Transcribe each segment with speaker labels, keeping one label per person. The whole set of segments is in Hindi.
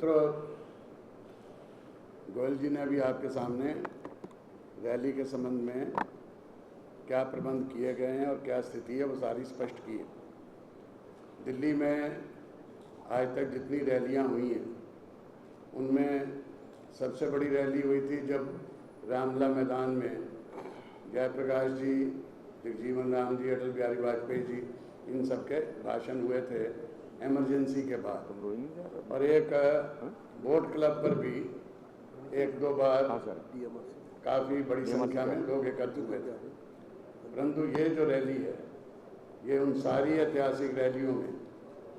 Speaker 1: मित्रों, गोयल जी ने अभी आपके सामने रैली के संबंध में क्या प्रबंध किए गए हैं और क्या स्थिति है वो सारी स्पष्ट की है। दिल्ली में आज तक जितनी रैलियां हुई हैं उनमें सबसे बड़ी रैली हुई थी जब रामलला मैदान में जयप्रकाश जी, जगजीवन राम जी, अटल बिहारी वाजपेयी जी, इन सब के भाषण हुए थे इमरजेंसी के बाद। और एक बोट क्लब पर भी एक दो बार काफ़ी बड़ी संख्या में लोग एकत्र हुए थे। परंतु ये जो रैली है ये उन सारी ऐतिहासिक रैलियों में,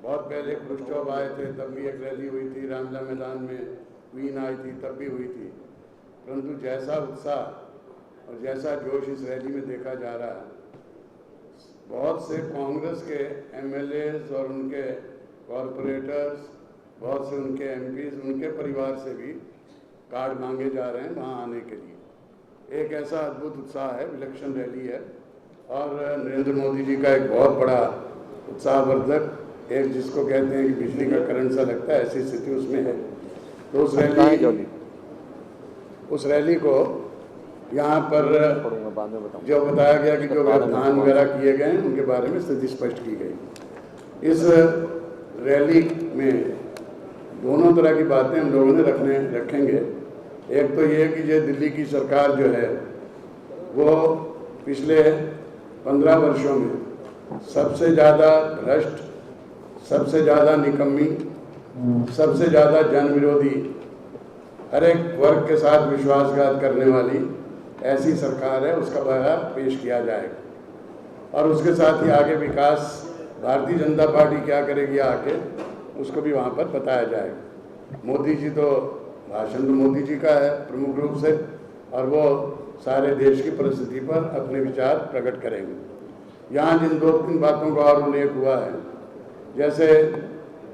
Speaker 1: बहुत पहले खुश्चौव आए थे तब भी एक रैली हुई थी, रामलला मैदान में क्वीन आई थी तब भी हुई थी, परंतु जैसा उत्साह और जैसा जोश इस रैली में देखा जा रहा है, बहुत से कांग्रेस के एमएलएज और उनके कॉरपोरेटर्स, बहुत से उनके एमपीज, उनके परिवार से भी कार्ड मांगे जा रहे हैं वहाँ आने के लिए। एक ऐसा अद्भुत उत्साह है, विलक्षण रैली है। और नरेंद्र मोदी जी का एक बहुत बड़ा उत्साहवर्धक, एक जिसको कहते हैं कि बिजली का करंट सा लगता है, ऐसी स्थिति उसमें है। तो उस रैली को यहाँ पर जो बताया गया कि जो व्यवधान वगैरह किए गए हैं उनके बारे में स्थिति स्पष्ट की गई। इस रैली में दोनों तरह की बातें हम लोगों ने रखेंगे। एक तो ये कि ये दिल्ली की सरकार जो है वो पिछले 15 वर्षों में सबसे ज़्यादा भ्रष्ट, सबसे ज़्यादा निकम्मी, सबसे ज़्यादा जन विरोधी, हर एक वर्ग के साथ विश्वासघात करने वाली ऐसी सरकार है, उसका बयान पेश किया जाएगा। और उसके साथ ही आगे विकास, भारतीय जनता पार्टी क्या करेगी आगे, उसको भी वहाँ पर बताया जाएगा। मोदी जी तो भाषण तो मोदी जी का है प्रमुख रूप से, और वो सारे देश की परिस्थिति पर अपने विचार प्रकट करेंगे। यहाँ जिन 2-3 बातों का और उल्लेख हुआ है, जैसे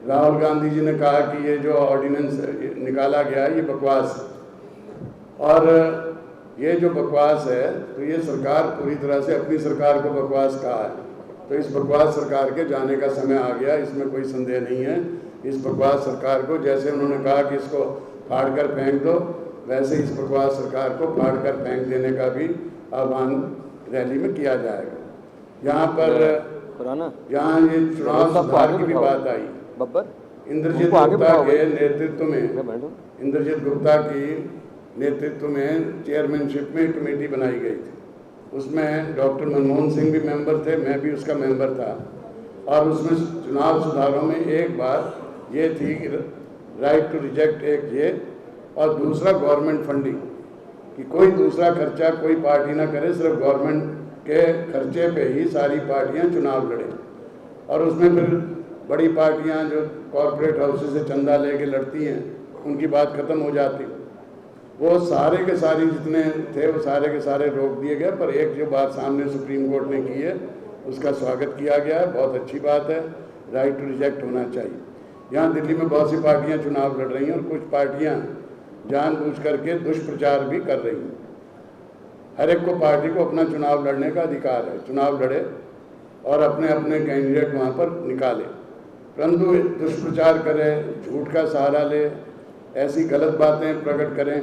Speaker 1: राहुल गांधी जी ने कहा कि ये जो ऑर्डिनेंस निकाला गया ये बकवास है, और ये जो बकवास है तो ये सरकार पूरी तरह से अपनी सरकार को बकवास कहा है। तो इस बकवास सरकार के जाने का समय आ गया, इसमें कोई संदेह नहीं है। इस बकवास सरकार को, जैसे उन्होंने कहा कि इसको फाड़ कर फेंक दो, वैसे इस बकवास सरकार को फाड़ कर फेंक देने का भी आह्वान रैली में किया जाएगा। यहाँ पर यहाँ ये चुनाव सुधार की भी बात आई। इंद्रजीत गुप्ता के नेतृत्व में, इंद्रजीत गुप्ता की नेतृत्व में चेयरमैनशिप में कमेटी बनाई गई थी। उसमें डॉक्टर मनमोहन सिंह भी मेंबर थे, मैं भी उसका मेंबर था। और उसमें चुनाव सुधारों में एक बात ये थी कि राइट टू रिजेक्ट एक ये, और दूसरा गवर्नमेंट फंडिंग, कि कोई दूसरा खर्चा कोई पार्टी ना करे, सिर्फ गवर्नमेंट के खर्चे पे ही सारी पार्टियां चुनाव लड़ें। और उसमें फिर बड़ी पार्टियां जो कॉरपोरेट हाउसेस से चंदा लेके लड़ती हैं उनकी बात खत्म हो जाती। वो सारे के सारे जितने थे वो सारे के सारे रोक दिए गए, पर एक जो बात सामने सुप्रीम कोर्ट ने की है उसका स्वागत किया गया है, बहुत अच्छी बात है। राइट टू रिजेक्ट होना चाहिए। यहाँ दिल्ली में बहुत सी पार्टियाँ चुनाव लड़ रही हैं और कुछ पार्टियाँ जानबूझ करके दुष्प्रचार भी कर रही हैं। हर एक को पार्टी को अपना चुनाव लड़ने का अधिकार है, चुनाव लड़े और अपने अपने कैंडिडेट वहाँ पर निकाले, परंतु दुष्प्रचार करें, झूठ का सहारा ले, ऐसी गलत बातें प्रकट करें,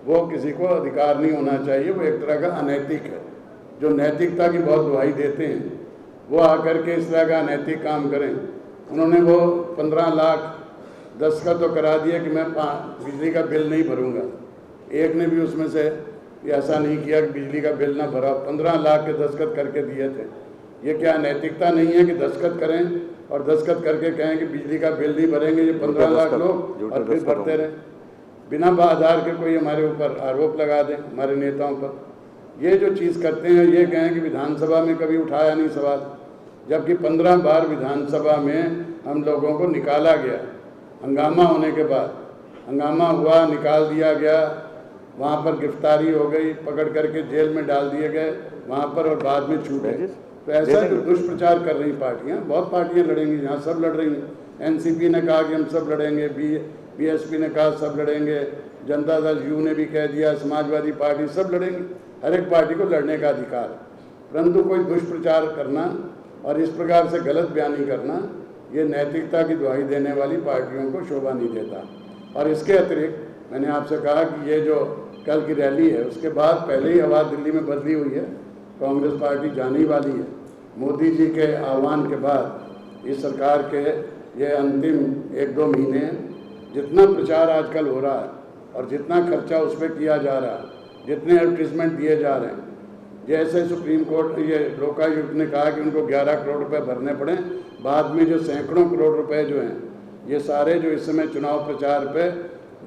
Speaker 1: वो किसी को अधिकार नहीं होना चाहिए। वो एक तरह का अनैतिक है। जो नैतिकता की बहुत दुहाई देते हैं वो आकर के इस तरह का अनैतिक काम करें। उन्होंने वो 15 लाख दस्तखत तो करा दिए कि मैं बिजली का बिल नहीं भरूंगा। एक ने भी उसमें से ऐसा नहीं किया कि बिजली का बिल ना भरा, 15 लाख के दस्तखत करके दिए थे। ये क्या नैतिकता नहीं है कि दस्तखत करें और दस्तखत करके कहें कि बिजली का बिल नहीं भरेंगे ये 15 लाख लोग, और फिर भरते रहें बिना आधार के कोई हमारे ऊपर आरोप लगा दें, हमारे नेताओं पर। ये जो चीज़ करते हैं, ये कहें कि विधानसभा में कभी उठाया नहीं सवाल, जबकि 15 बार विधानसभा में हम लोगों को निकाला गया। हंगामा होने के बाद हंगामा हुआ, निकाल दिया गया, वहाँ पर गिरफ्तारी हो गई, पकड़ करके जेल में डाल दिए गए वहाँ पर, और बाद में छूटे। तो ऐसा जो दुष्प्रचार कर रही पार्टियाँ, बहुत पार्टियाँ लड़ेंगी, यहाँ सब लड़ रही हैं। एनसीपी ने कहा कि हम सब लड़ेंगे, बीएसपी ने कहा सब लड़ेंगे, जनता दल यू ने भी कह दिया, समाजवादी पार्टी, सब लड़ेंगे। हर एक पार्टी को लड़ने का अधिकार है, परंतु कोई दुष्प्रचार करना और इस प्रकार से गलत बयानी करना ये नैतिकता की दुहाई देने वाली पार्टियों को शोभा नहीं देता। और इसके अतिरिक्त मैंने आपसे कहा कि ये जो कल की रैली है उसके बाद पहले ही हवा दिल्ली में बदली हुई है, कांग्रेस पार्टी जाने वाली है। मोदी जी के आह्वान के बाद इस सरकार के ये अंतिम 1-2 महीने हैं, जितना प्रचार आजकल हो रहा है और जितना खर्चा उस पर किया जा रहा है, जितने एडवर्टीजमेंट दिए जा रहे हैं, जैसे सुप्रीम कोर्ट ये लोकायुक्त ने कहा कि उनको 11 करोड़ रुपए भरने पड़े, बाद में जो सैकड़ों करोड़ रुपए जो हैं ये सारे जो इस समय चुनाव प्रचार पे,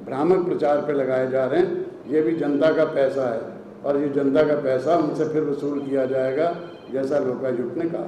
Speaker 1: भ्रामक प्रचार पे लगाए जा रहे हैं, ये भी जनता का पैसा है और ये जनता का पैसा उनसे फिर वसूल किया जाएगा, जैसा लोकायुक्त ने कहा।